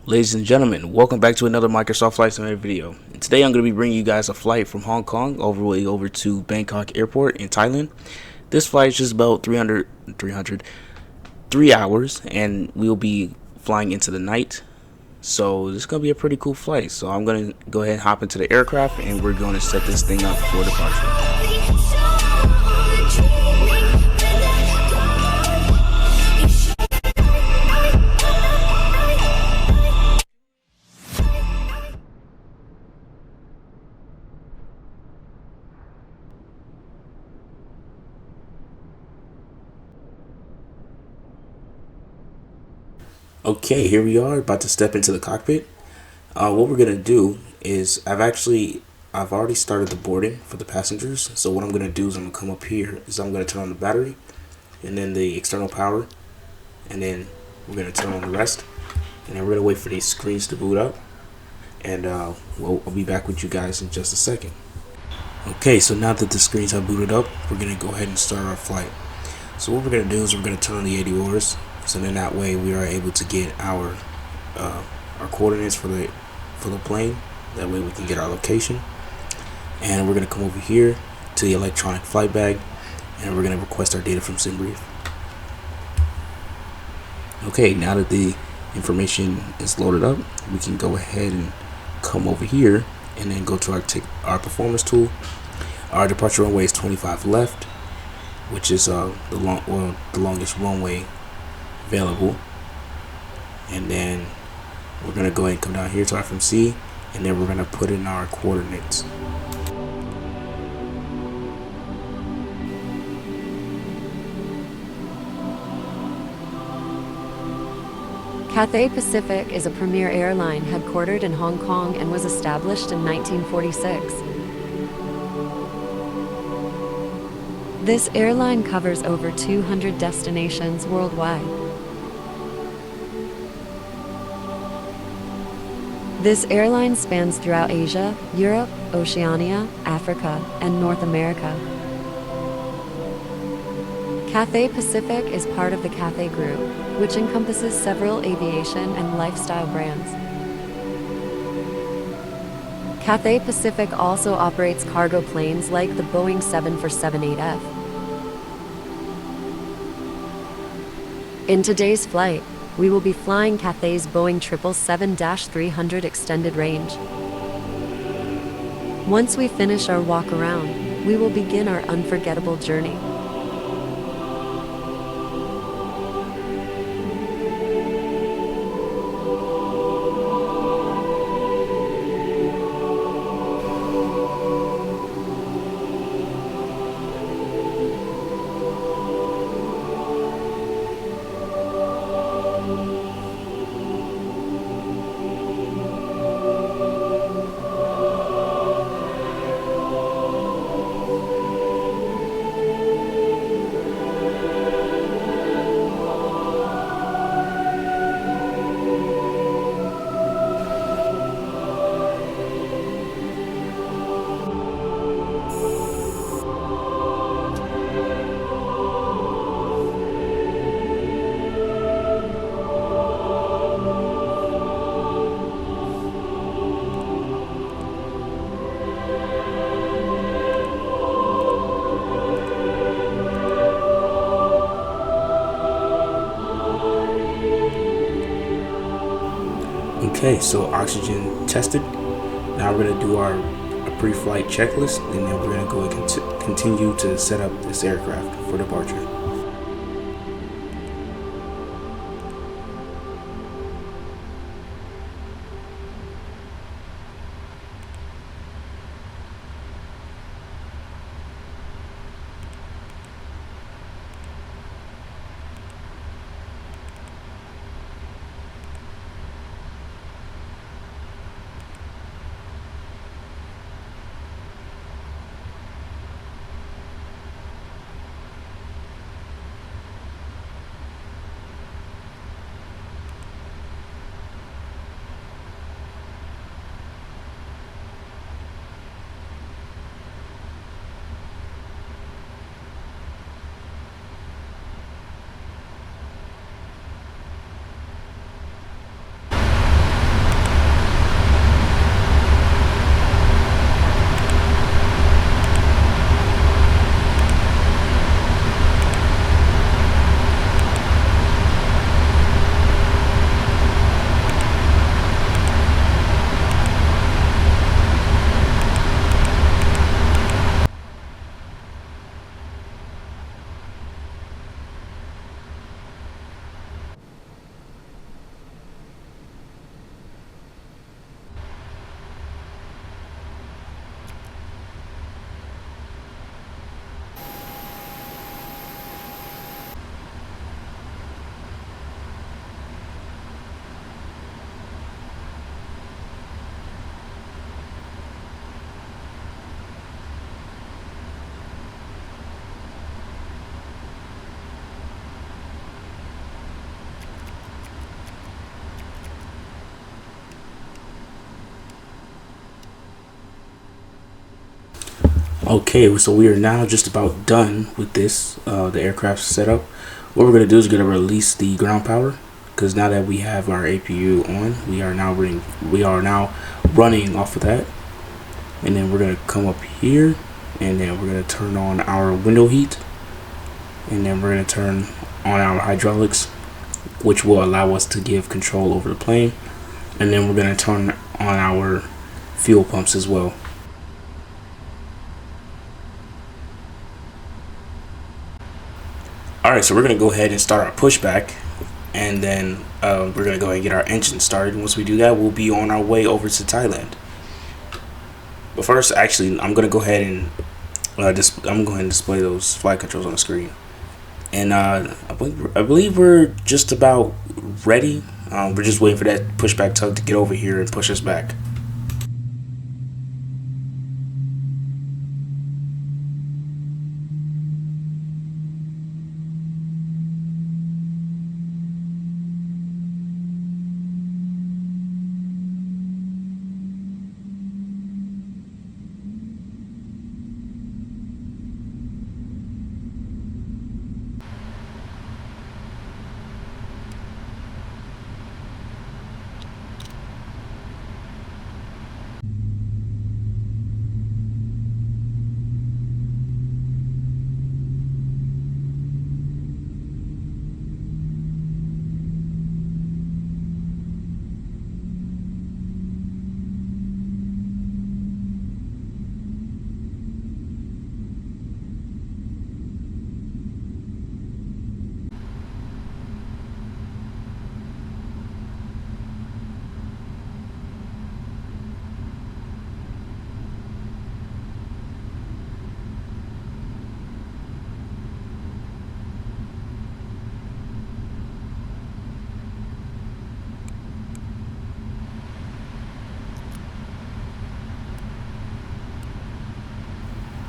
Ladies and gentlemen, welcome back to another Microsoft Flight Simulator video. And today I'm going to be bringing you guys a flight from Hong Kong all the way over to Bangkok Airport in Thailand. This flight is just about 3 hours, and we'll be flying into the night. So this is going to be a pretty cool flight. So I'm going to go ahead and hop into the aircraft, and we're going to set this thing up for departure. Okay, here we are about to step into the cockpit. What we're gonna do is I've already started the boarding for the passengers. So what I'm gonna do is I'm gonna come up here. I'm gonna turn on the battery, and then the external power, and then we're gonna turn on the rest, and then we're gonna wait for these screens to boot up, and I'll be back with you guys in just a second. Okay, so now that the screens have booted up, we're gonna go ahead and start our flight. So what we're gonna do is we're gonna turn on the ADORs. So then that way we are able to get our coordinates for the plane. That way we can get our location. And we're gonna come over here to the electronic flight bag, and we're gonna request our data from SimBrief. Okay, now that the information is loaded up, we can go ahead and come over here and then go to our performance tool. Our departure runway is 25 left, which is the longest runway available. And then we're gonna go ahead and come down here to FMC, and then we're gonna put in our coordinates. Cathay Pacific is a premier airline headquartered in Hong Kong and was established in 1946. This airline covers over 200 destinations worldwide. This airline spans throughout Asia, Europe, Oceania, Africa, and North America. Cathay Pacific is part of the Cathay Group, which encompasses several aviation and lifestyle brands. Cathay Pacific also operates cargo planes like the Boeing 747-8F. In today's flight, we will be flying Cathay's Boeing 777-300 extended range. Once we finish our walk around, we will begin our unforgettable journey. Okay, so oxygen tested. Now we're gonna do our pre-flight checklist, and then we're gonna go and continue to set up this aircraft for departure. Okay, so we are now just about done with this, the aircraft setup. What we're gonna do is gonna release the ground power, because now that we have our APU on, we are now running off of that. And then we're gonna come up here, and then we're gonna turn on our window heat, and then we're gonna turn on our hydraulics, which will allow us to give control over the plane. And then we're gonna turn on our fuel pumps as well. Alright, so we're going to go ahead and start our pushback, and then we're going to go ahead and get our engine started. Once we do that, we'll be on our way over to Thailand. But first, actually, I'm going to go ahead and display those flight controls on the screen. And I believe we're just about ready. We're just waiting for that pushback tug to get over here and push us back.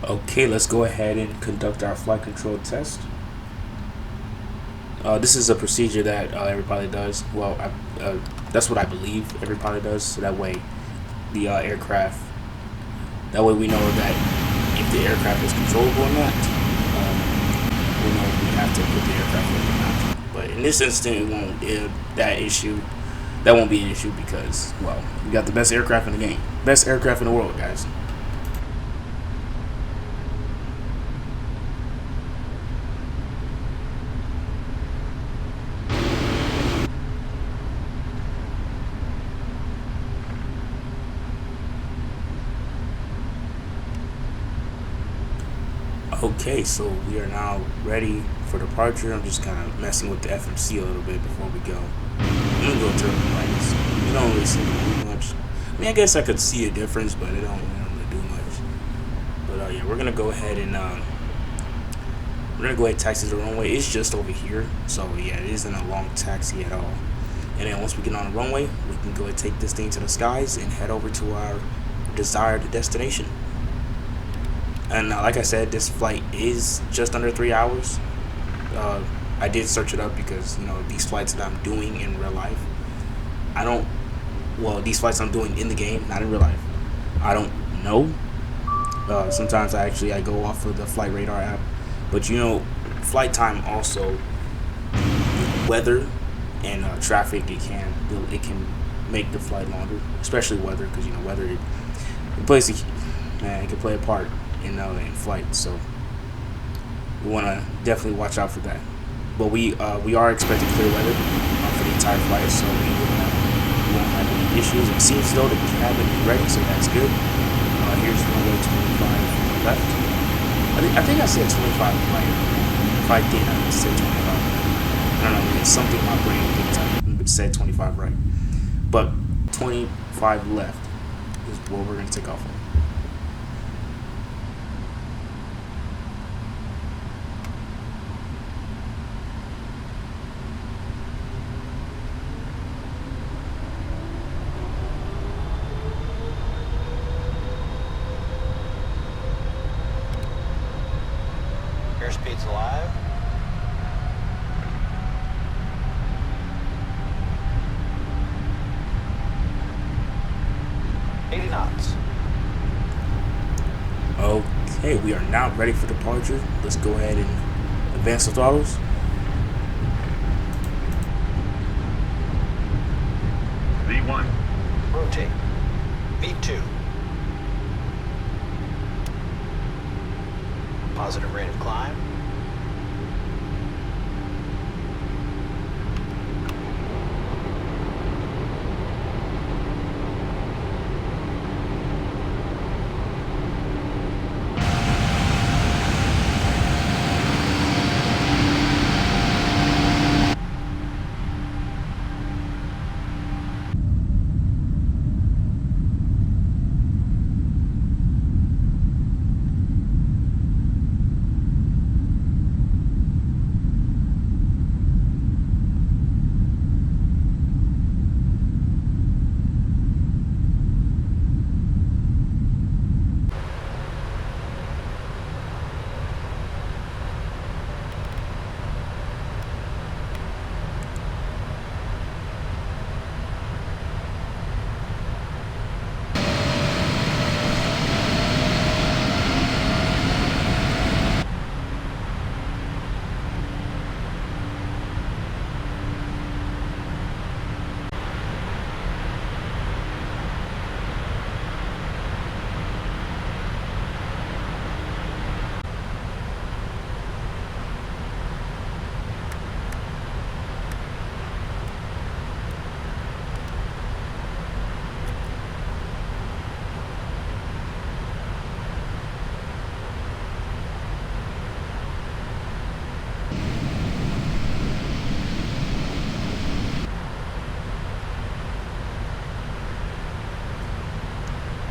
Okay, let's go ahead and conduct our flight control test. This is a procedure that everybody does. Well, that's what I believe everybody does. So that way, the aircraft. That way, we know that if the aircraft is controllable or not. We know if we have to put the aircraft in or not. But in this instance, it won't. That won't be an issue because, well, we got the best aircraft in the game, best aircraft in the world, guys. Okay, so we are now ready for departure. I'm just kind of messing with the FMC a little bit before we go. I'm gonna go turn the lights. It don't really seem to do much. I mean, I guess I could see a difference, but it don't really do much. But yeah, we're gonna go ahead and taxi the runway. It's just over here, so yeah, it isn't a long taxi at all. And then once we get on the runway, we can go and take this thing to the skies and head over to our desired destination. And like I said, this flight is just under 3 hours. I did search it up because, you know, these flights that I'm doing in real life, these flights I'm doing in the game, not in real life, I don't know. Sometimes I go off of the flight radar app. But, you know, flight time also, weather and traffic, it can make the flight longer, especially weather, because, you know, weather, it can play a part in flight, so we want to definitely watch out for that. But we are expecting clear weather for the entire flight, so we won't have any issues. It seems as though the cabin is ready, so that's good. Here's runway 25 left. I think I said 25 right. If I did, I would say 25. I don't know, it's something in my brain thinks I said 25 right. But 25 left is what we're going to take off on. Airspeed's alive. knots. Okay. Okay, we are now ready for departure. Let's go ahead and advance the throttles. V1. Rotate. V2. Positive rate of climb.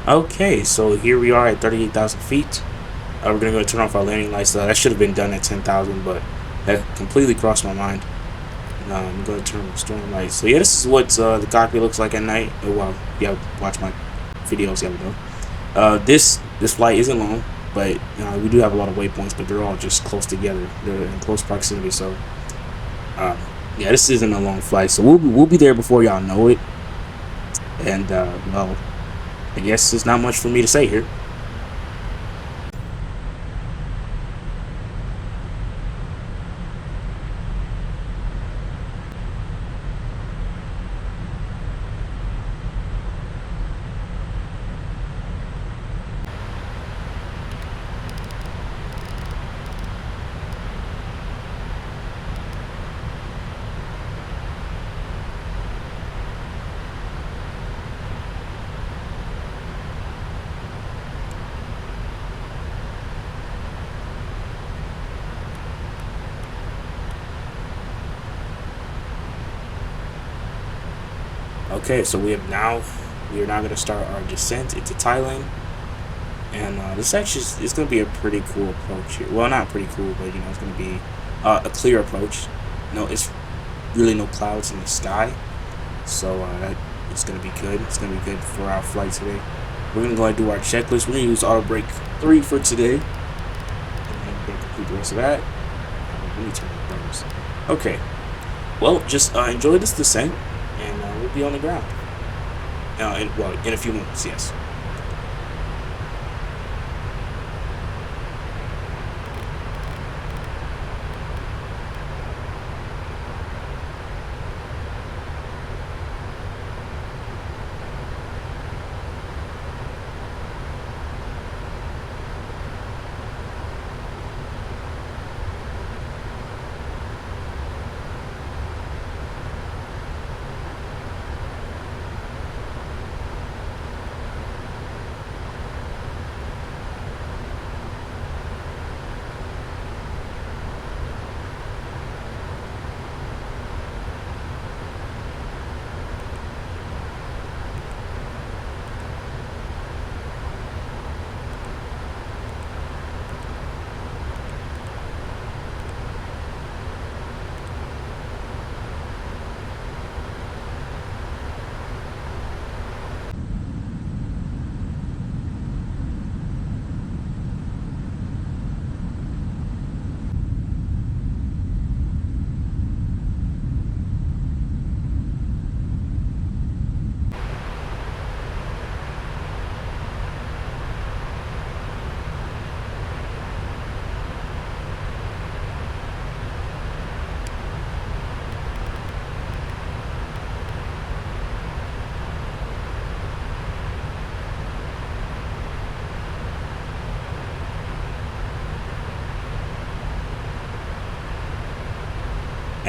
Okay, so here we are at 38,000 feet. We're gonna go turn off our landing lights. That should have been done at 10,000, but that completely crossed my mind. I'm gonna turn on the storm lights. So yeah, this is what the cockpit looks like at night. Well, yeah, watch my videos, yeah, we know. This flight isn't long, but we do have a lot of waypoints, but they're all just close together. They're in close proximity, so yeah, this isn't a long flight. So we'll be there before y'all know it. And well, I guess there's not much for me to say here. Okay, so we are now going to start our descent into Thailand, and this actually is going to be a pretty cool approach here. Well, not pretty cool, but it's going to be a clear approach. No, it's really no clouds in the sky, so it's going to be good. It's going to be good for our flight today. We're going to go ahead and do our checklist. We're going to use auto brake 3 for today, and then we're going to complete the rest of that. Let me turn the burners. Okay, well, just enjoy this descent. And we'll be on the ground. In a few moments, yes.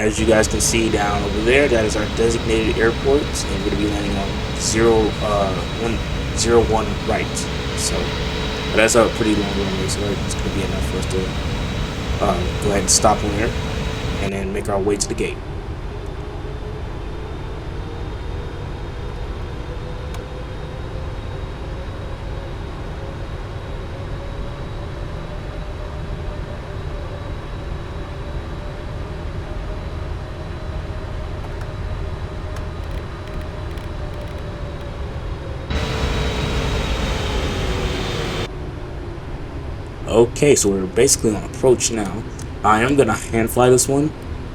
As you guys can see down over there, that is our designated airport, and we're going to be landing on 101 right. So but that's a pretty long runway, so it's going to be enough for us to go ahead and stop on there and then make our way to the gate. Okay, so we're basically on approach now. I am gonna hand fly this one.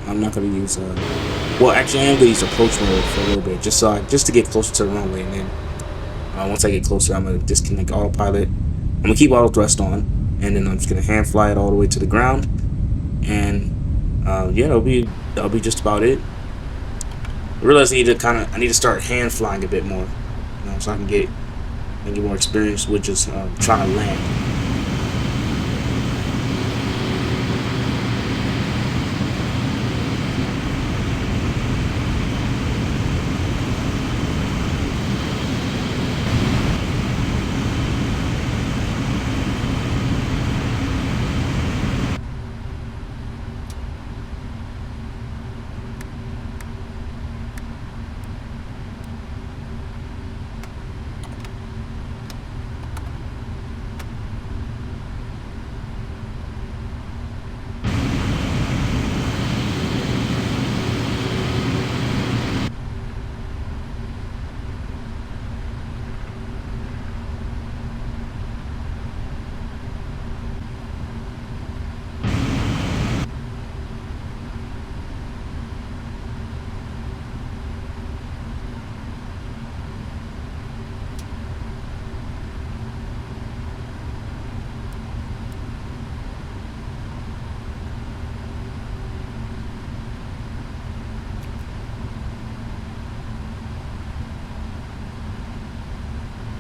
I'm not gonna use well, actually, I am gonna use approach mode for a little bit, just to get closer to the runway, and then once I get closer, I'm gonna disconnect autopilot. I'm gonna keep auto thrust on, and then I'm just gonna hand fly it all the way to the ground, and yeah, that'll be just about it. I realize I need to start hand flying a bit more, you know, so I can get more experience with just trying to land.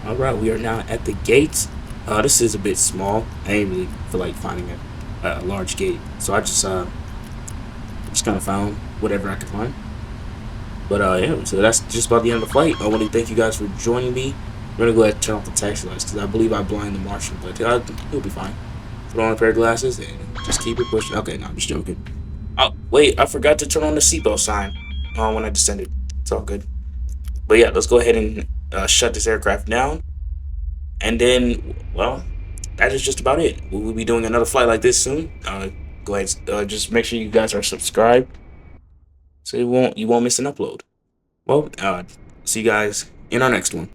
Alright, we are now at the gates. This is a bit small. I ain't really feel like finding a large gate, so I just kind of found whatever I could find. But yeah, so that's just about the end of the flight. I want to thank you guys for joining me. I'm gonna go ahead and turn off the taxi lights because I believe I blind the Martian, but he'll be fine. Put on a pair of glasses and just keep it pushing. Okay, no, I'm just joking. Oh wait, I forgot to turn on the seatbelt sign when I descended. It's all good. But yeah, let's go ahead and shut this aircraft down. And then, well, that is just about it. We will be doing another flight like this soon. Go ahead, just make sure you guys are subscribed, so you won't miss an upload. Well, see you guys in our next one.